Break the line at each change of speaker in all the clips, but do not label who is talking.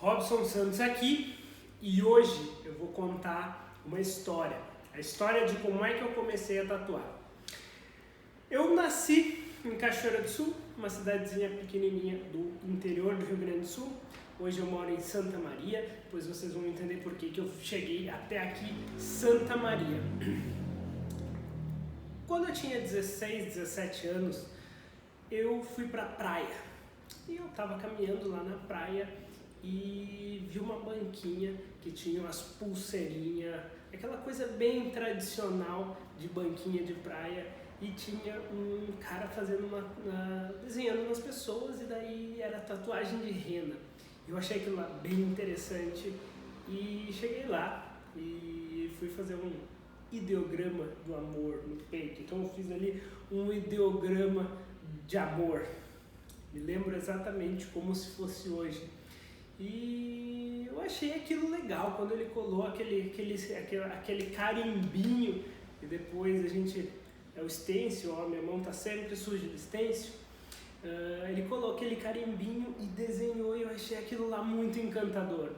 Robson Santos aqui e hoje eu vou contar uma história. A história de como é que eu comecei a tatuar. Eu nasci em Cachoeira do Sul, uma cidadezinha pequenininha do interior do Rio Grande do Sul. Hoje eu moro em Santa Maria, depois vocês vão entender por que eu cheguei até aqui, Santa Maria. Quando eu tinha 16, 17 anos, eu fui pra praia. E eu tava caminhando lá na praia e vi uma banquinha que tinha umas pulseirinhas, aquela coisa bem tradicional de banquinha de praia, e tinha um cara fazendo desenhando nas pessoas, e daí era tatuagem de rena. Eu achei aquilo lá bem interessante e cheguei lá e fui fazer um ideograma do amor no peito. Então eu fiz ali um ideograma de amor. Me lembro exatamente como se fosse hoje. E eu achei aquilo legal quando ele colou aquele carimbinho, e depois a gente, o stencil, ó, minha mão tá sempre suja de stencil. Ele colou aquele carimbinho e desenhou, e eu achei aquilo lá muito encantador.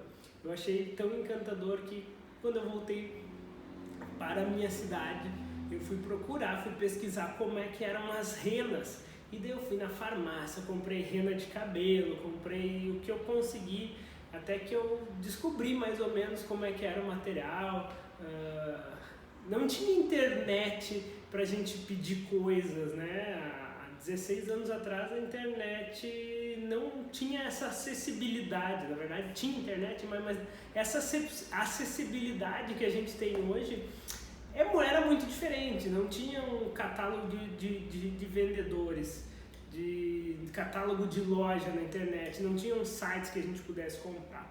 Eu achei tão encantador que quando eu voltei para a minha cidade, eu fui pesquisar como é que eram as renas. E daí eu fui na farmácia, comprei rena de cabelo, comprei o que eu consegui, até que eu descobri mais ou menos como é que era o material. Não tinha internet pra gente pedir coisas, né? Há 16 anos atrás a internet não tinha essa acessibilidade. Na verdade tinha internet, mas essa acessibilidade que a gente tem hoje era muito diferente. Não tinha um catálogo de vendedores, de catálogo de loja na internet, não tinha sites que a gente pudesse comprar.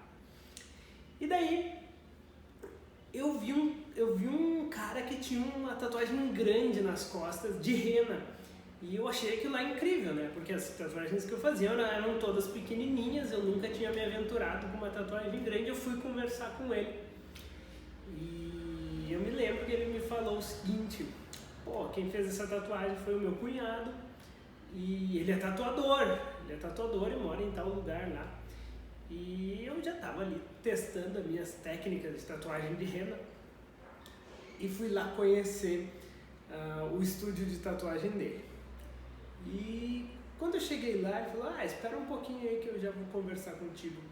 E daí eu vi um cara que tinha uma tatuagem grande nas costas de rena, e eu achei aquilo lá incrível, né? Porque as tatuagens que eu fazia eram todas pequenininhas, eu nunca tinha me aventurado com uma tatuagem grande. Eu fui conversar com ele e eu me lembro que ele me falou o seguinte: pô, quem fez essa tatuagem foi o meu cunhado, e ele é tatuador e mora em tal lugar lá. E eu já estava ali testando as minhas técnicas de tatuagem de rena e fui lá conhecer o estúdio de tatuagem dele. E quando eu cheguei lá, ele falou: espera um pouquinho aí que eu já vou conversar contigo.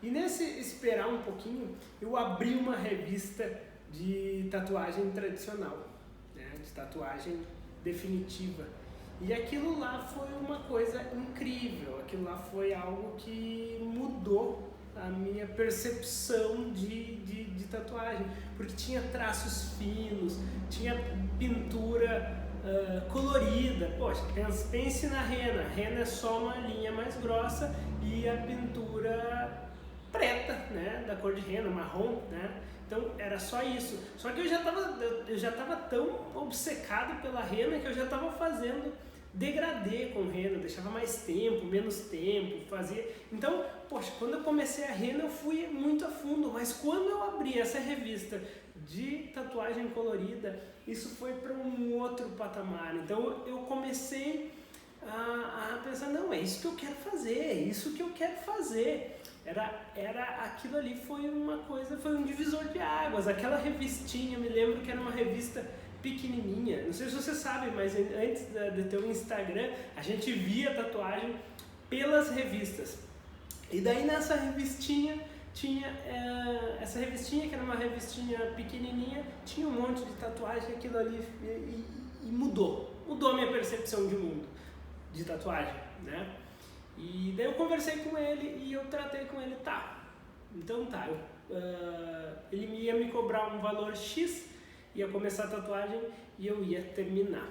E nesse esperar um pouquinho, eu abri uma revista de tatuagem tradicional, né, de tatuagem definitiva. E aquilo lá foi uma coisa incrível, aquilo lá foi algo que mudou a minha percepção de tatuagem, porque tinha traços finos, tinha pintura colorida. Poxa, pense na rena. A rena é só uma linha mais grossa e a pintura preta, né, da cor de rena, marrom, né? Então era só isso. Só que eu já estava tão obcecado pela rena que eu já estava fazendo degradê com rena, deixava mais tempo, menos tempo, fazia. Então, poxa, quando eu comecei a rena eu fui muito a fundo, mas quando eu abri essa revista de tatuagem colorida, isso foi para um outro patamar. Então eu comecei a pensar: não, é isso que eu quero fazer, é isso que eu quero fazer. Aquilo ali foi uma coisa, foi um divisor de águas. Aquela revistinha, eu me lembro que era uma revista pequenininha, não sei se você sabe, mas antes de ter um Instagram, a gente via tatuagem pelas revistas. E daí nessa revistinha tinha essa revistinha, que era uma revistinha pequenininha, tinha um monte de tatuagem, aquilo ali, e mudou a minha percepção de mundo, de tatuagem, né? E daí eu conversei com ele e eu tratei com ele: ele ia me cobrar um valor X, ia começar a tatuagem e eu ia terminar.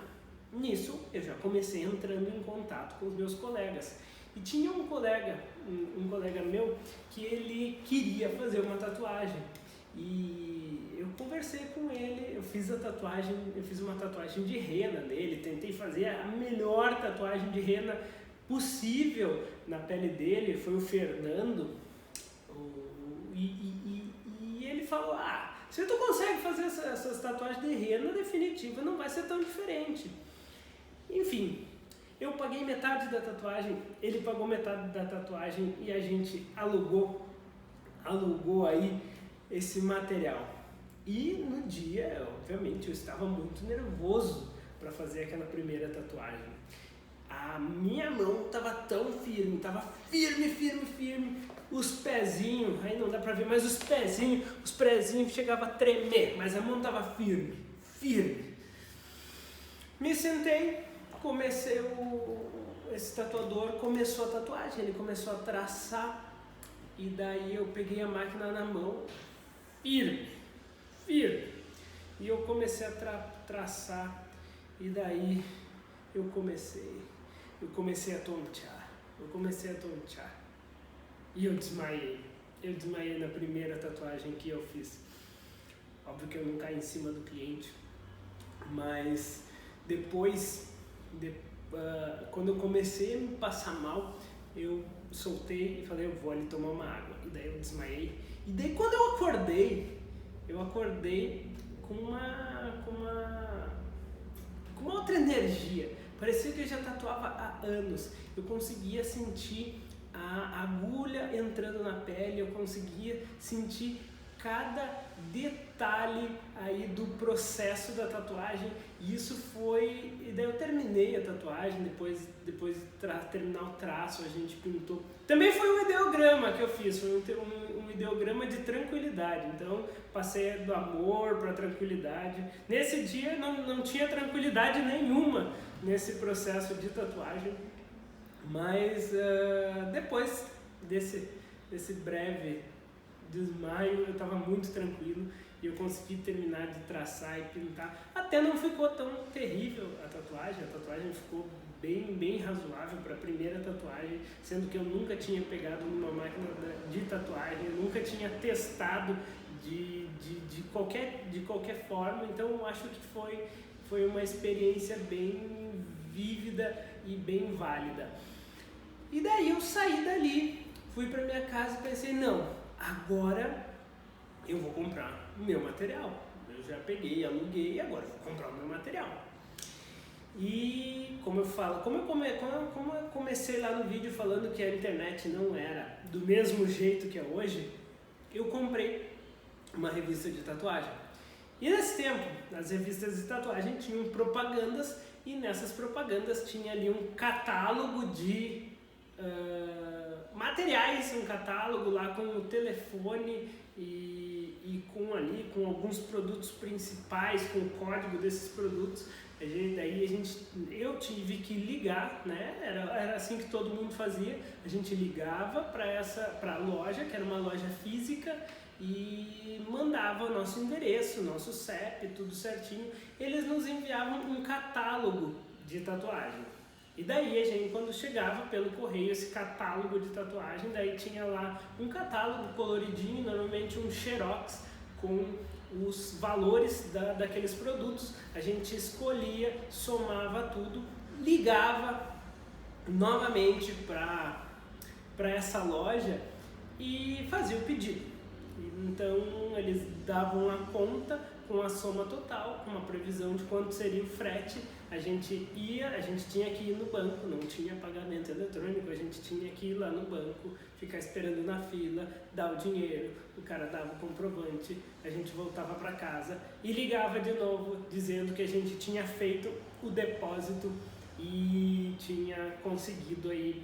Nisso eu já comecei entrando em contato com os meus colegas. E tinha um colega meu que ele queria fazer uma tatuagem. E eu conversei com ele, eu fiz uma tatuagem de rena nele, tentei fazer a melhor tatuagem de rena possível na pele dele. Foi o Fernando. E ele falou: se tu consegue fazer essas tatuagens de rena definitiva, não vai ser tão diferente. Enfim, eu paguei metade da tatuagem, ele pagou metade da tatuagem e a gente alugou alugou aí esse material. E no dia, obviamente, eu estava muito nervoso para fazer aquela primeira tatuagem. A minha mão estava tão firme, estava firme. Os pezinhos, aí não dá pra ver, mas os pezinhos chegavam a tremer, mas a mão estava firme. Me sentei, esse tatuador começou a tatuagem, ele começou a traçar, e daí eu peguei a máquina na mão, firme, e eu comecei a traçar, e daí eu comecei a tontear, e eu desmaiei na primeira tatuagem que eu fiz. Óbvio que eu não caí em cima do cliente, mas depois, quando eu comecei a me passar mal, eu soltei e falei, eu vou ali tomar uma água, e daí eu desmaiei, e daí quando eu acordei com uma outra energia. Parecia que eu já tatuava há anos. Eu conseguia sentir a agulha entrando na pele, eu conseguia sentir cada detalhe aí do processo da tatuagem. E isso foi... E daí eu terminei a tatuagem, depois de terminar o traço, a gente pintou. Também foi um ideograma que eu fiz, foi um ideograma de tranquilidade. Então, passei do amor para tranquilidade. Nesse dia não tinha tranquilidade nenhuma nesse processo de tatuagem. Mas depois desse breve desmaio, eu estava muito tranquilo e eu consegui terminar de traçar e pintar. Até não ficou tão terrível a tatuagem ficou bem razoável para a primeira tatuagem, sendo que eu nunca tinha pegado numa máquina de tatuagem, eu nunca tinha testado de qualquer forma, então eu acho que foi uma experiência bem vívida e bem válida. E daí eu saí dali, fui para minha casa e pensei, não, agora eu vou comprar o meu material. Eu já peguei, aluguei e agora eu vou comprar o meu material. E como eu comecei lá no vídeo falando que a internet não era do mesmo jeito que é hoje, eu comprei uma revista de tatuagem. E nesse tempo, as revistas de tatuagem tinham propagandas e nessas propagandas tinha ali um catálogo de materiais, um catálogo lá com o telefone e com alguns produtos principais, com o código desses produtos. Eu tive que ligar, né? Era assim que todo mundo fazia. A gente ligava para a loja, que era uma loja física, e mandava o nosso endereço, nosso CEP, tudo certinho. Eles nos enviavam um catálogo de tatuagem. E daí, quando chegava pelo correio esse catálogo de tatuagem, daí tinha lá um catálogo coloridinho, normalmente um xerox com os valores daqueles produtos. A gente escolhia, somava tudo, ligava novamente para essa loja e fazia o pedido. Então eles davam a conta com a soma total, com uma previsão de quanto seria o frete. A gente tinha que ir no banco, não tinha pagamento eletrônico, a gente tinha que ir lá no banco, ficar esperando na fila, dar o dinheiro, o cara dava o comprovante, a gente voltava para casa e ligava de novo dizendo que a gente tinha feito o depósito e tinha conseguido aí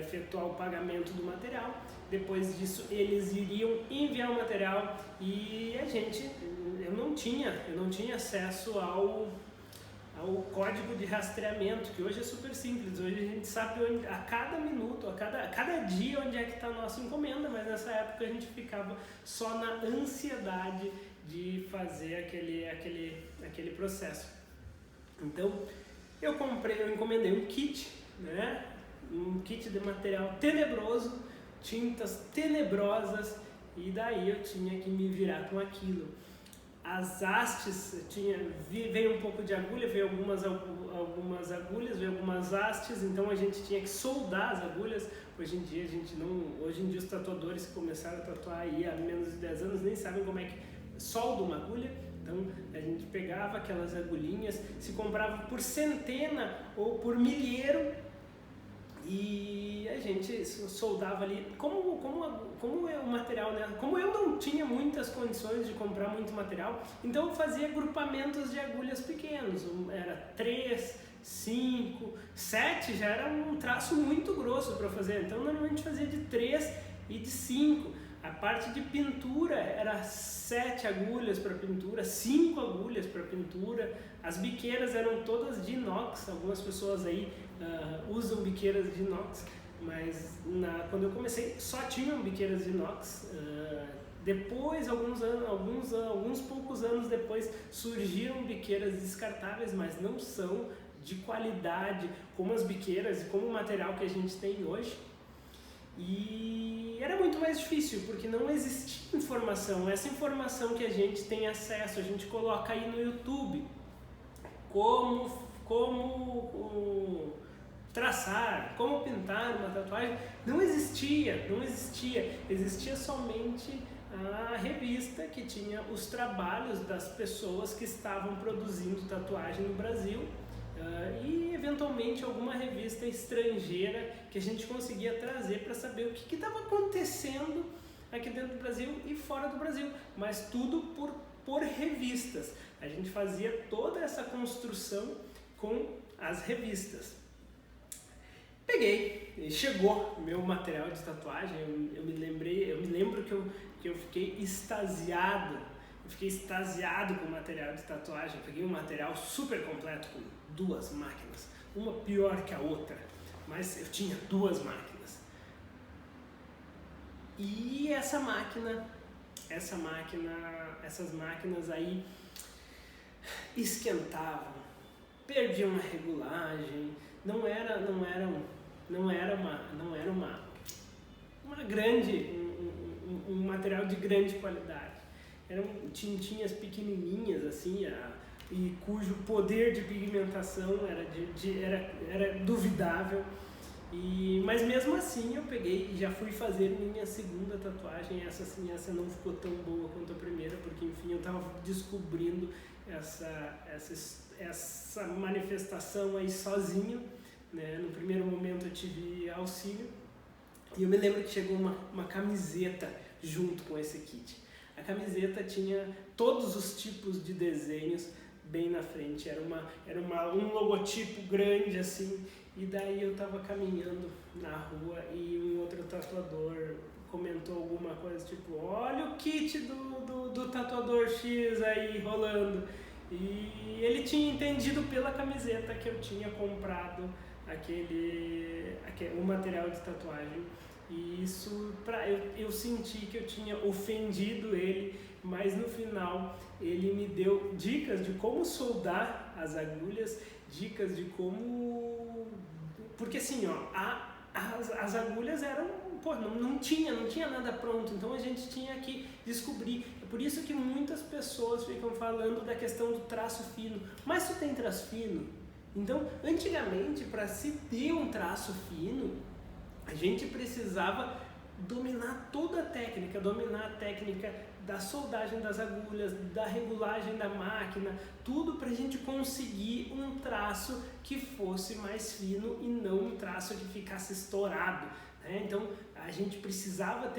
efetuar o pagamento do material. Depois disso eles iriam enviar o material e eu não tinha acesso ao código de rastreamento, que hoje é super simples. Hoje a gente sabe a cada minuto, a cada dia onde é que está a nossa encomenda, mas nessa época a gente ficava só na ansiedade de fazer aquele processo. Então eu encomendei um kit, né? Um kit de material tenebroso, tintas tenebrosas, e daí eu tinha que me virar com aquilo. As hastes, veio um pouco de agulha, veio algumas agulhas, veio algumas hastes, então a gente tinha que soldar as agulhas. Hoje em dia os tatuadores que começaram a tatuar aí há menos de 10 anos nem sabem como é que solda uma agulha. Então a gente pegava aquelas agulhinhas, se comprava por centena ou por milheiro, e a gente soldava ali, como é o material, né? Como eu não tinha muitas condições de comprar muito material, então eu fazia agrupamentos de agulhas pequenos, era 3, 5, 7 já era um traço muito grosso para fazer, então normalmente fazia de 3 e de 5. A parte de pintura era 7 agulhas para pintura, 5 agulhas para pintura. As biqueiras eram todas de inox, algumas pessoas aí usam biqueiras de inox, mas quando eu comecei só tinham biqueiras de inox. Depois, alguns poucos anos depois, surgiram biqueiras descartáveis, mas não são de qualidade como as biqueiras e como o material que a gente tem hoje. E era muito mais difícil, porque não existia informação. Essa informação que a gente tem acesso, a gente coloca aí no YouTube, como traçar, como pintar uma tatuagem, não existia. Existia somente a revista que tinha os trabalhos das pessoas que estavam produzindo tatuagem no Brasil. E eventualmente alguma revista estrangeira que a gente conseguia trazer para saber o que estava acontecendo aqui dentro do Brasil e fora do Brasil, mas tudo por revistas. A gente fazia toda essa construção com as revistas. Peguei, chegou meu material de tatuagem. Eu me lembro que eu fiquei extasiado. Com o material de tatuagem. Eu peguei um material super completo com 2 máquinas, uma pior que a outra, mas eu tinha 2 máquinas. E essas máquinas aí esquentavam, perdiam a regulagem, não era um material de grande qualidade. Eram tintinhas pequenininhas assim, e cujo poder de pigmentação era duvidável. Mas mesmo assim eu peguei e já fui fazer minha segunda tatuagem. Essa não ficou tão boa quanto a primeira, porque enfim eu estava descobrindo essa manifestação aí sozinho, né? No primeiro momento eu tive auxílio e eu me lembro que chegou uma camiseta junto com esse kit. A camiseta tinha todos os tipos de desenhos bem na frente, era um logotipo grande assim, e daí eu tava caminhando na rua e um outro tatuador comentou alguma coisa tipo, olha o kit do tatuador X aí rolando, e ele tinha entendido pela camiseta que eu tinha comprado o material de tatuagem. E isso, eu senti que eu tinha ofendido ele, mas no final ele me deu dicas de como soldar as agulhas, dicas de como... Porque assim, as agulhas eram... não tinha nada pronto, então a gente tinha que descobrir. É por isso que muitas pessoas ficam falando da questão do traço fino. Mas tu tem traço fino? Então, antigamente, para se ter um traço fino, a gente precisava dominar toda a técnica, da soldagem das agulhas, da regulagem da máquina, tudo para a gente conseguir um traço que fosse mais fino e não um traço que ficasse estourado, né? Então a gente precisava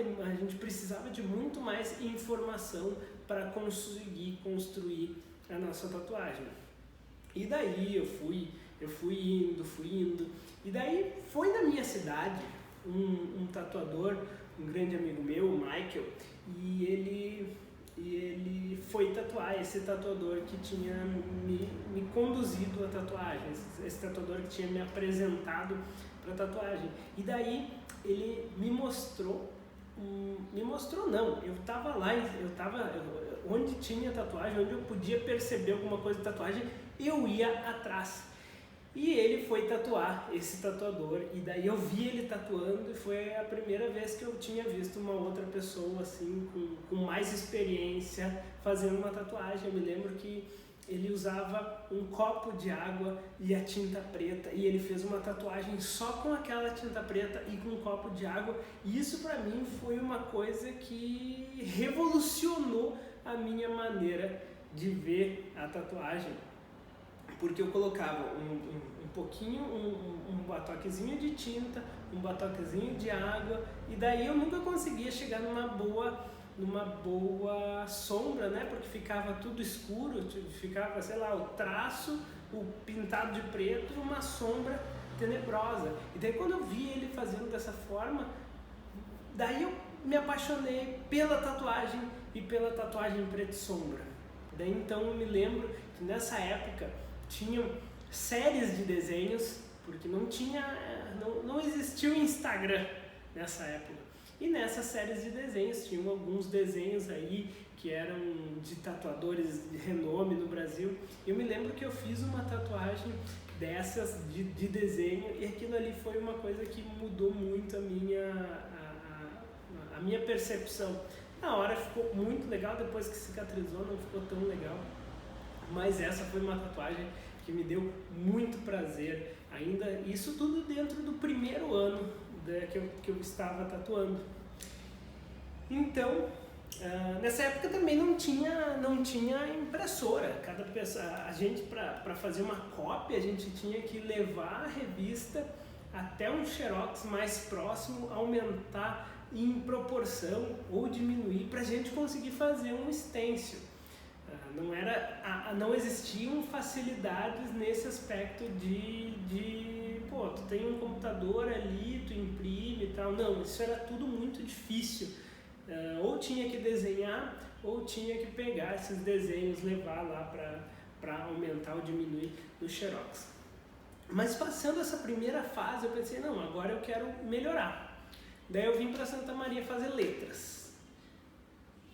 de muito mais informação para conseguir construir a nossa tatuagem. E daí eu fui indo, e daí foi na minha cidade um tatuador, um grande amigo meu, o Michael, e ele foi tatuar, esse tatuador que tinha me conduzido à tatuagem, esse tatuador que tinha me apresentado para tatuagem. E daí ele me mostrou não, eu estava lá, onde tinha tatuagem, onde eu podia perceber alguma coisa de tatuagem, eu ia atrás. E ele foi tatuar, esse tatuador, e daí eu vi ele tatuando, e foi a primeira vez que eu tinha visto uma outra pessoa assim, com mais experiência fazendo uma tatuagem. Eu me lembro que ele usava um copo de água e a tinta preta, e ele fez uma tatuagem só com aquela tinta preta e com um copo de água, e isso para mim foi uma coisa que revolucionou a minha maneira de ver a tatuagem. Porque eu colocava um pouquinho, um batoquezinho de tinta, um batoquezinho de água, e daí eu nunca conseguia chegar numa boa sombra, né? Porque ficava tudo escuro, ficava, sei lá, o traço, o pintado de preto e uma sombra tenebrosa. E daí quando eu vi ele fazendo dessa forma, daí eu me apaixonei pela tatuagem e pela tatuagem em preto e sombra. Daí então eu me lembro que nessa época tinham séries de desenhos, porque não existia o Instagram nessa época. E nessas séries de desenhos tinham alguns desenhos aí que eram de tatuadores de renome no Brasil. Eu me lembro que eu fiz uma tatuagem dessas de desenho, e aquilo ali foi uma coisa que mudou muito a minha percepção. Na hora ficou muito legal, depois que cicatrizou não ficou tão legal, mas essa foi uma tatuagem que me deu muito prazer, ainda isso tudo dentro do primeiro ano que eu estava tatuando. Então, nessa época também não tinha impressora. Cada pessoa, a gente para fazer uma cópia, a gente tinha que levar a revista até um xerox mais próximo, aumentar em proporção ou diminuir para a gente conseguir fazer um stencil. Não existiam facilidades nesse aspecto pô, tu tem um computador ali, tu imprime e tal. Não, isso era tudo muito difícil. Ou tinha que desenhar, ou tinha que pegar esses desenhos, levar lá para aumentar ou diminuir no xerox. Mas passando essa primeira fase, eu pensei, não, agora eu quero melhorar. Daí eu vim para Santa Maria fazer letras.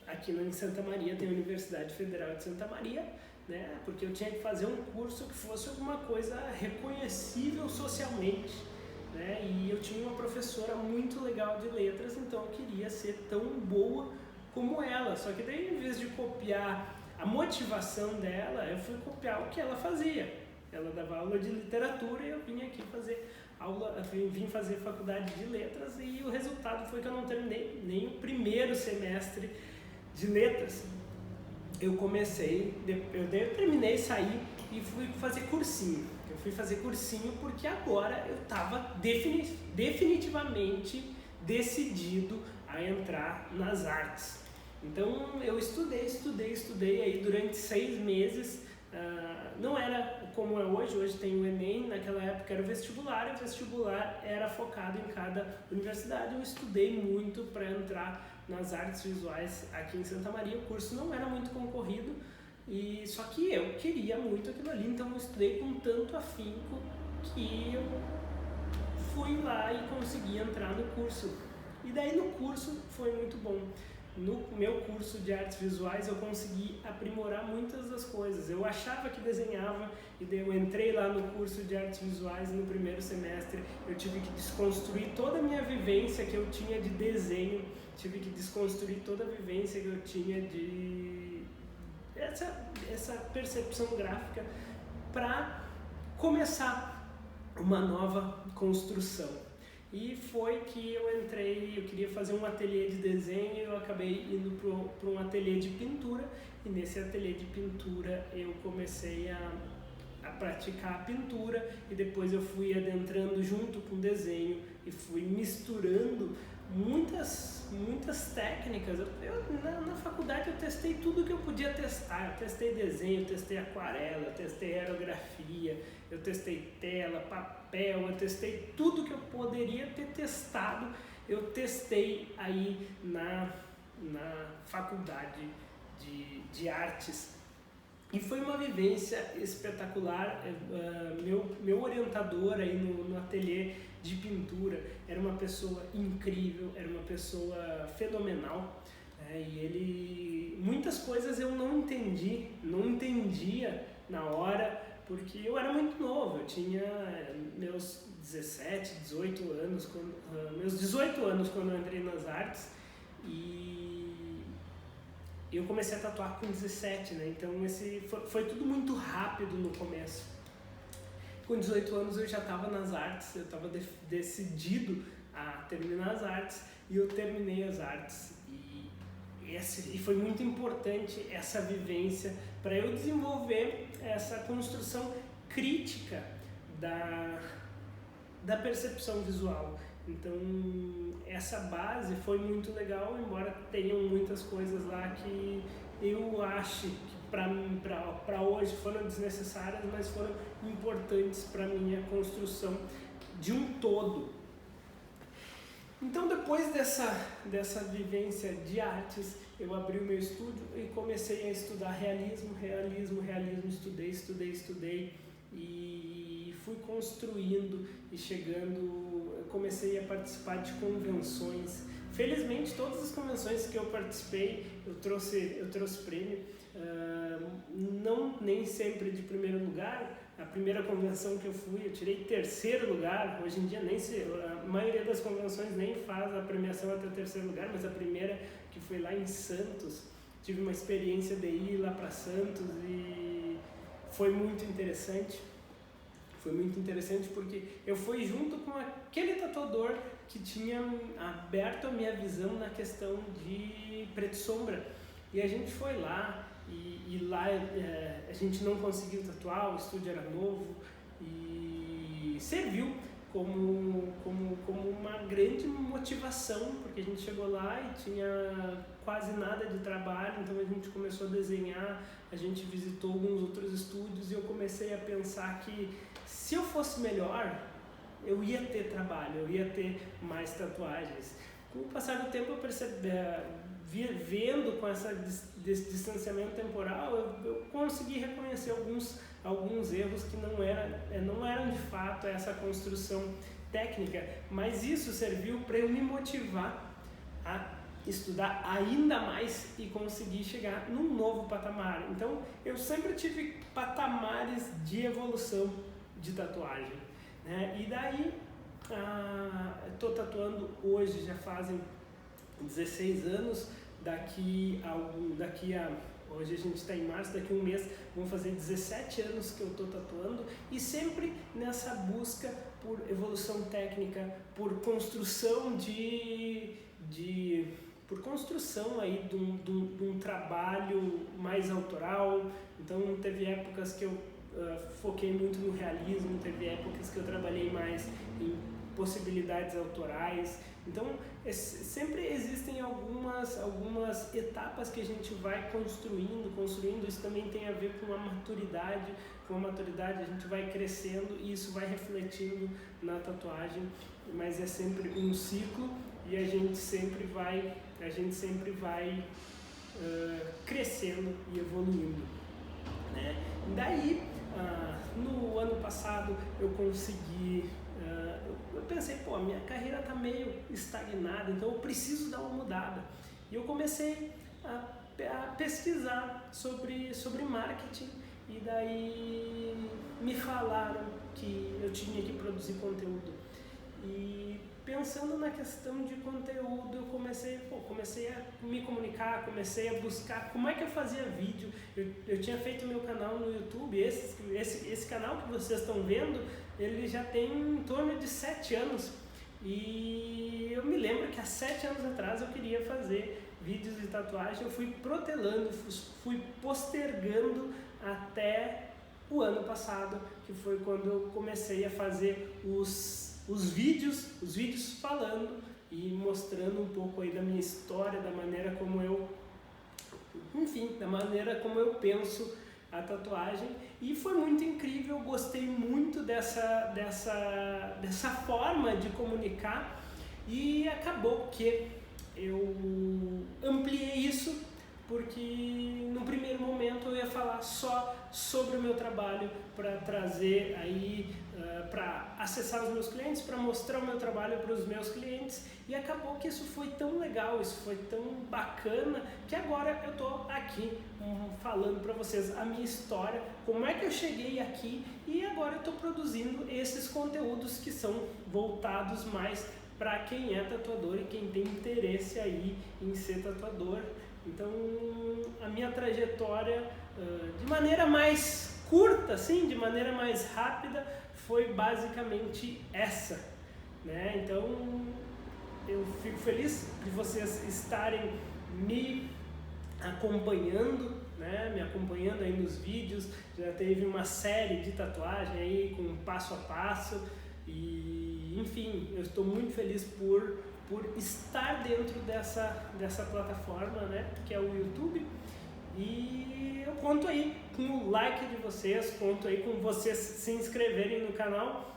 Aqui em Santa Maria tem a Universidade Federal de Santa Maria, né? Porque eu tinha que fazer um curso que fosse alguma coisa reconhecível socialmente, né? E eu tinha uma professora muito legal de letras, então eu queria ser tão boa como ela. Só que daí, em vez de copiar a motivação dela, eu fui copiar o que ela fazia. Ela dava aula de literatura e eu vim aqui fazer vim fazer faculdade de letras, e o resultado foi que eu não terminei nem o primeiro semestre de letras. Eu terminei, saí e fui fazer cursinho. Eu fui fazer cursinho porque agora eu estava definitivamente decidido a entrar nas artes. Então eu estudei aí durante 6 meses. Não era como é hoje tem o Enem, naquela época era o vestibular, e o vestibular era focado em cada universidade. Eu estudei muito para entrar nas artes visuais aqui em Santa Maria. O curso não era muito concorrido, só que eu queria muito aquilo ali, então eu estudei com tanto afinco que eu fui lá e consegui entrar no curso. E daí no curso foi muito bom. No meu curso de artes visuais eu consegui aprimorar muitas das coisas. Eu achava que desenhava, e daí eu entrei lá no curso de artes visuais no primeiro semestre. Eu tive que desconstruir toda a minha vivência que eu tinha de desenho, tive que desconstruir toda a vivência que eu tinha de essa percepção gráfica para começar uma nova construção. E foi que eu entrei, eu queria fazer um ateliê de desenho, e eu acabei indo para um ateliê de pintura, e nesse ateliê de pintura eu comecei a praticar a pintura, e depois eu fui adentrando junto com o desenho e fui misturando muitas técnicas. Na faculdade eu testei tudo que eu podia testar. Eu testei desenho, eu testei aquarela, eu testei aerografia, eu testei tela, papel, eu testei tudo que eu poderia ter testado. Eu testei aí na faculdade de artes. E foi uma vivência espetacular. Meu orientador aí no ateliê de pintura era uma pessoa incrível, era uma pessoa fenomenal, e ele, muitas coisas eu não entendia na hora, porque eu era muito novo. Eu tinha meus 17, 18 anos, meus 18 anos quando eu entrei nas artes, e eu comecei a tatuar com 17, né? Então foi tudo muito rápido no começo. Com 18 anos eu já estava nas artes, eu estava decidido a terminar as artes, e eu terminei as artes. E foi muito importante essa vivência para eu desenvolver essa construção crítica da percepção visual. Então, essa base foi muito legal, embora tenham muitas coisas lá que eu acho que para hoje foram desnecessárias, mas foram importantes para a minha construção de um todo. Então, depois dessa vivência de artes, eu abri o meu estúdio e comecei a estudar realismo, estudei e fui construindo e chegando, eu comecei a participar de convenções. Felizmente, todas as convenções que eu participei, eu trouxe prêmio, não nem sempre de primeiro lugar. A primeira convenção que eu fui, eu tirei terceiro lugar. Hoje em dia a maioria das convenções nem faz a premiação até o terceiro lugar, mas a primeira, que foi lá em Santos, tive uma experiência de ir lá para Santos e foi muito interessante. Foi muito interessante porque eu fui junto com aquele tatuador que tinha aberto a minha visão na questão de preto e sombra. E a gente foi lá, e lá a gente não conseguiu tatuar, o estúdio era novo, e serviu como uma grande motivação, porque a gente chegou lá e tinha quase nada de trabalho, então a gente começou a desenhar, a gente visitou alguns outros estúdios e eu comecei a pensar que se eu fosse melhor, eu ia ter trabalho, eu ia ter mais tatuagens. Com o passar do tempo eu percebi, vendo com esse distanciamento temporal, eu consegui reconhecer alguns erros que não eram de fato essa construção técnica, mas isso serviu para eu me motivar a estudar ainda mais e conseguir chegar num novo patamar. Então, eu sempre tive patamares de evolução de tatuagem, né? E daí, estou tatuando hoje, já fazem 16 anos, hoje a gente está em março, daqui a um mês vão fazer 17 anos que eu estou tatuando, e sempre nessa busca por evolução técnica, por construção por construção aí de um trabalho mais autoral. Então teve épocas que eu foquei muito no realismo, teve épocas que eu trabalhei mais em possibilidades autorais. Então sempre existem algumas etapas que a gente vai construindo. Isso também tem a ver com a maturidade. Com a maturidade a gente vai crescendo e isso vai refletindo na tatuagem, mas é sempre um ciclo e a gente sempre vai crescendo e evoluindo, né? Daí, no ano passado eu consegui, eu pensei, a minha carreira está meio estagnada, então eu preciso dar uma mudada. E eu comecei a pesquisar sobre marketing, e daí me falaram que eu tinha que produzir conteúdo. E pensando na questão de conteúdo, eu comecei a me comunicar, comecei a buscar como é que eu fazia vídeo. Eu tinha feito meu canal no YouTube, esse canal que vocês estão vendo, ele já tem em torno de 7 anos. E eu me lembro que há 7 anos atrás eu queria fazer vídeos de tatuagem, eu fui protelando, fui postergando até o ano passado, que foi quando eu comecei a fazer os vídeos falando e mostrando um pouco aí da minha história, da maneira como eu penso a tatuagem. E foi muito incrível, eu gostei muito dessa forma de comunicar, e acabou que eu ampliei isso, porque no primeiro momento eu ia falar só sobre o meu trabalho, para trazer aí, para acessar os meus clientes, para mostrar o meu trabalho para os meus clientes, e acabou que isso foi tão legal, isso foi tão bacana, que agora eu estou aqui falando para vocês a minha história, como é que eu cheguei aqui, e agora eu estou produzindo esses conteúdos que são voltados mais para quem é tatuador e quem tem interesse aí em ser tatuador. Então, a minha trajetória, de maneira mais curta, assim, de maneira mais rápida, foi basicamente essa, né? Então, eu fico feliz de vocês estarem me acompanhando né, me acompanhando aí nos vídeos, já teve uma série de tatuagem aí com passo a passo e enfim, eu estou muito feliz por estar dentro dessa plataforma, né, que é o YouTube. E eu conto aí com o like de vocês, conto aí com vocês se inscreverem no canal,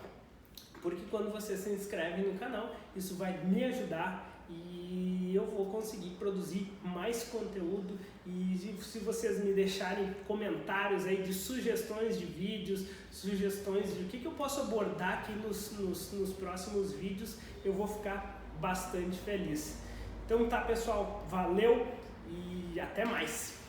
porque quando você se inscreve no canal, isso vai me ajudar e eu vou conseguir produzir mais conteúdo. E se vocês me deixarem comentários aí de sugestões de vídeos, sugestões de o que eu posso abordar aqui nos próximos vídeos, eu vou ficar bastante feliz. Então tá, pessoal, valeu e até mais!